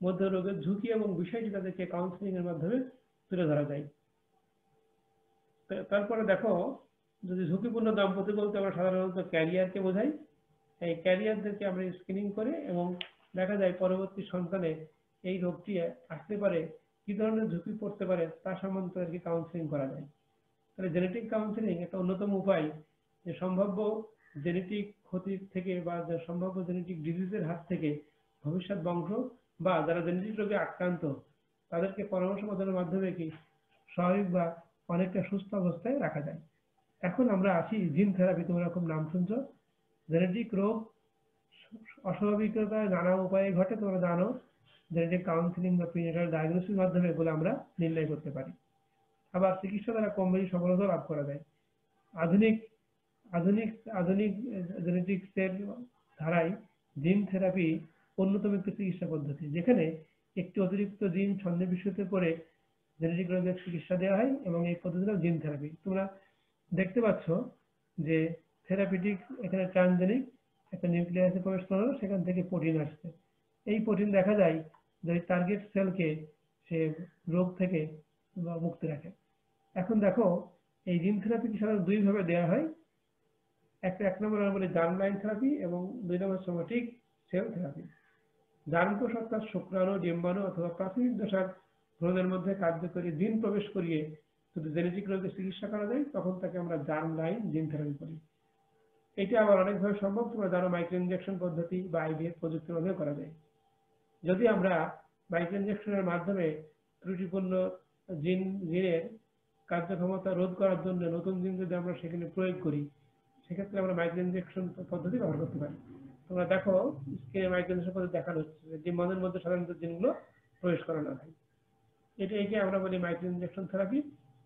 মধ্যে রোগের ঝুঁকি এবং বিষয়টি তাদেরকে কাউন্সিলিং এর মাধ্যমে তুলে ধরা যায়। তারপরে দেখো, যদি ঝুঁকিপূর্ণ দম্পতি বলতে আমরা সাধারণত ক্যারিয়ারকে বোঝাই। এই ক্যারিয়ারদেরকে আমরা স্ক্রিনিং করে এবং দেখা যায় পরবর্তী সন্তানে এই রোগটি আসতে পারে, কি ধরনের ঝুঁকি পড়তে পারে তা সম্বন্ধে আর কি কাউন্সিলিং করা যায়। তাহলে জেনেটিক কাউন্সিলিং একটা অন্যতম উপায় যে সম্ভাব্য জেনেটিক ক্ষতি থেকে বা সম্ভাব্য জেনেটিক ডিজিজের হাত থেকে ভবিষ্যৎ বংশ বা যারা জেনেটিক রোগে আক্রান্ত তাদেরকে পরামর্শ প্রদানের মাধ্যমে কি স্বাভাবিক বা অনেকটা সুস্থ অবস্থায় রাখা যায়। এখন আমরা আসি জিন থেরাপি। তোমরা খুব নাম শুনছো। জেনেটিক রোগ অস্বাভাবিকতায় নানা উপায়ে ঘটে, তোমরা জানো। জেনেটিক কাউন্সিলিং বা প্রিনেটাল ডায়াগনোসিসের মাধ্যমে এগুলো আমরা নির্ণয় করতে পারি। আবার চিকিৎসা দ্বারা কম বেশি সফলতা লাভ করা যায়। আধুনিক আধুনিক আধুনিক জেনেটিক্সের ধারায় জিন থেরাপি অন্যতম একটি চিকিৎসা পদ্ধতি, যেখানে একটি অতিরিক্ত জিন সন্নিবেশিত করে জেনেটিক রোগের চিকিৎসা দেওয়া হয় এবং এই পদ্ধতিটা জিন থেরাপি। তোমরা দেখতে পাচ্ছ যে থেরাপিটিক এখানে ট্রান্সজেনিক একটা নিউক্লিয়াসে প্রবেশ করানো, সেখান থেকে প্রোটিন আসছে। এই প্রোটিন দেখা যায় যে টার্গেট সেলকে সে রোগ থেকে মুক্তি রাখে। এখন দেখো, এই জিন থেরাপি সাধারণত দুই ভাবে দেওয়া হয়। এক নম্বর আমরা বলি জার্ম লাইন থেরাপি এবং 2 নম্বর সোমেটিক সেল থেরাপি। জার্ম কোষ অর্থাৎ শুক্রাণু, ডিম্বাণু অথবা প্রাথমিক দশার ভ্রূণের মধ্যে কার্যকরী জিন প্রবেশ করিয়ে যদি জেনেটিক রোগের চিকিৎসা করা যায় তখন তাকে আমরা জার্ম লাইন জিন থেরাপি করি। এটা আবার অনেকভাবে সম্ভব। তোমরা জানো মাইক্রো ইনজেকশন পদ্ধতি বা আইভিএফ প্রযুক্তির মাধ্যমে করা যায়। যদি আমরা মাইক্রো ইনজেকশনের মাধ্যমে ত্রুটিপূর্ণ জিনের কার্যক্ষমতা রোধ করার জন্য নতুন জিন যদি আমরা সেখানে প্রয়োগ করি, সেক্ষেত্রে আমরা মাইক্রো ইনজেকশন পদ্ধতি ব্যবহার করতে পারি। তোমরা দেখো স্ক্রিনে মাইক্রো ইনজেকশন পদ্ধতি দেখানো হচ্ছে যে মনের মধ্যে সাধারণত জিনগুলো প্রবেশ করানো হয়। একে আমরা বলি মাইক্রো ইনজেকশন থেরাপি,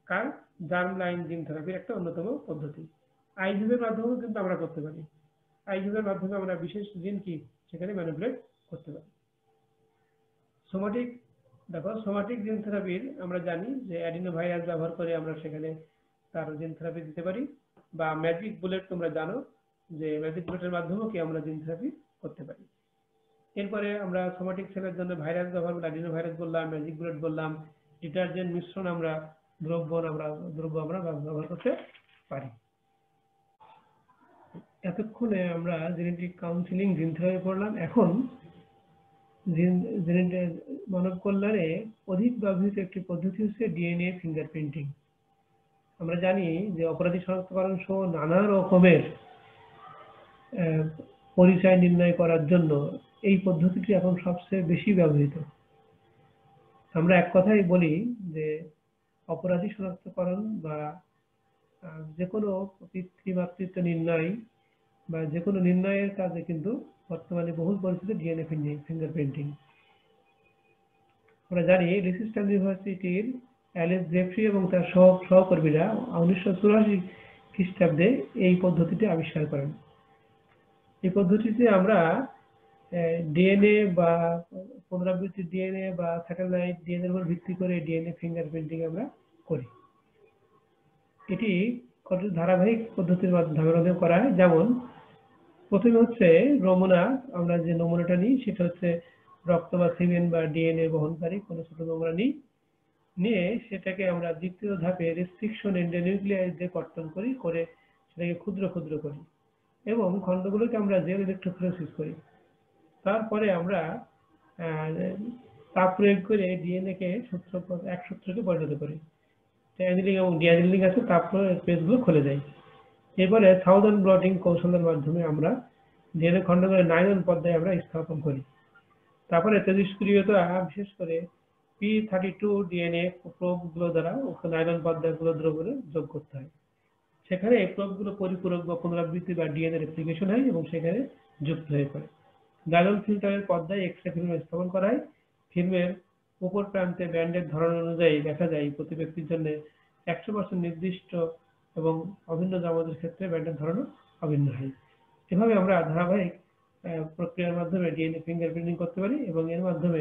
কার জার্ম লাইন জিন থেরাপির একটা অন্যতম পদ্ধতি। আইভিএফের মাধ্যমেও কিন্তু আমরা করতে পারি। আইভিএফের মাধ্যমে আমরা বিশেষ জিন কি সেখানে ম্যানিপুলেট করতে পারি। সোমাটিক, দেখো সোমাটিক জিন থেরাপির আমরা জানি যে অ্যাডিনো ভাইরাস ব্যবহার করে আমরা সেখানে তার জিন থেরাপি দিতে পারি, বা ম্যাজিক বুলেট তোমরা জানো যে ম্যাজিক বুলেটের মাধ্যমেও কি আমরা জিন থেরাপি করতে পারি। এরপরে আমরা সোমাটিক সেলের জন্য ভাইরাস ব্যবহার করলাম, অ্যাডিনো ভাইরাস বললাম, ম্যাজিক বুলেট বললাম, ডিটারজেন্ট মিশ্রণ আমরা দ্রব্য আমরা ব্যবহার করতে পারি। এতক্ষণে আমরা জেনেটিক কাউন্সিলিং জিন থেরাপি পড়লাম। এখন মানব কল্যাণে অধিক ব্যবহৃত একটি পদ্ধতি হচ্ছে ডিএনএ ফিঙ্গারপ্রিন্টিং। আমরা জানি যে অপরাধী শনাক্তকরণ সহ নানা রকমের পরিচয় নির্ণয় করার জন্য এই পদ্ধতিটি এখন সবচেয়ে বেশি ব্যবহৃত। আমরা এক কথাই বলি যে অপরাধী শনাক্তকরণ বা যে কোনো পিতৃ-মাতৃত্ব নির্ণয় বা যে কোনো নির্ণয়ের কাজে কিন্তু বর্তমানে বহুল পরিচিত ডিএনএ ফিঙ্গারপ্রিন্টিং। আমরা জানি লেসিস্টার ইউনিভার্সিটির অ্যালেক্স জেফ্রি এবং তার সহকর্মীরা 1984 খ্রিস্টাব্দে এই পদ্ধতিটি আবিষ্কার করেন। এই পদ্ধতিতে আমরা ডিএনএ বা পুনরাবৃত্তি ডিএনএ বা স্যাটেলাইট ডিএনএ উপর ভিত্তি করে ডিএনএ ফিঙ্গারপ্রিন্টিং আমরা করি। এটি ধারাবাহিক পদ্ধতির মাধ্যমে করা হয়। যেমন প্রথমে হচ্ছে নমুনা, আমরা যে নমুনাটা নিই সেটা হচ্ছে রক্ত বা সিমেন বা ডিএনএ বহনকারী কোনো ছোট নমুনা নিয়ে সেটাকে আমরা দ্বিতীয় ধাপে রেস্ট্রিকশন এন্ডোনিউক্লিয়াস দিয়ে কর্তন করে সেটাকে ক্ষুদ্র ক্ষুদ্র করি এবং খণ্ডগুলোকে আমরা জেল ইলেকট্রোফোরেসিস করি। তারপরে আমরা তাপ প্রয়োগ করে ডিএনএ কে এক সূত্রকে পরিণত করি। অ্যানিলিং এবং ডিঅ্যানিলিং আছে, তাপ পেজগুলো খুলে যায়। এরপরে থাউজেন্ড ব্লটিং কৌশলের মাধ্যমে আমরা ডিএনএ খণ্ডগুলো নাইলন পর্দায় আমরা স্থাপন করি। তারপরে তেজস্ক্রিয়তা বিশেষ করে P32 ডিএনএ প্রোবগুলো দ্বারা নাইলন পর্দাগুলো দ্রবণে যোগ করতে হয়। সেখানে এই প্রোবগুলো পরিপূরক বা পুনরাবৃত্তি বা ডিএনএ রেপ্লিকেশন হয় এবং সেখানে যুক্ত হয়ে পড়ে। নাইলন ফিল্টারের পর্দায় এক্সরে ফিল্ম স্থাপন করা হয়। ফিল্মের উপর প্রান্তে ব্যান্ডের ধরন অনুযায়ী দেখা যায় প্রতি ব্যক্তির জন্য 100% নির্দিষ্ট এবং অভিন্ন জমাতের ক্ষেত্রে ব্যান্ডের ধরনও অভিন্ন হয়। এভাবে আমরা ধারাবাহিক প্রক্রিয়ার মাধ্যমে ডিএনএ ফিঙ্গারপ্রিন্টিং করতে পারি এবং এর মাধ্যমে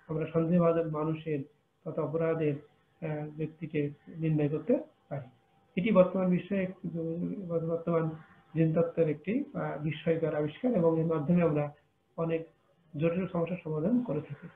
আমরা সন্দেহভাজন মানুষের তথা অপরাধের ব্যক্তিকে নির্ণয় করতে পারি। এটি বর্তমান জিনতত্ত্বের একটি বিস্ময়কর আবিষ্কার এবং এর মাধ্যমে আমরা অনেক জটিল সমস্যার সমাধান করে থাকি।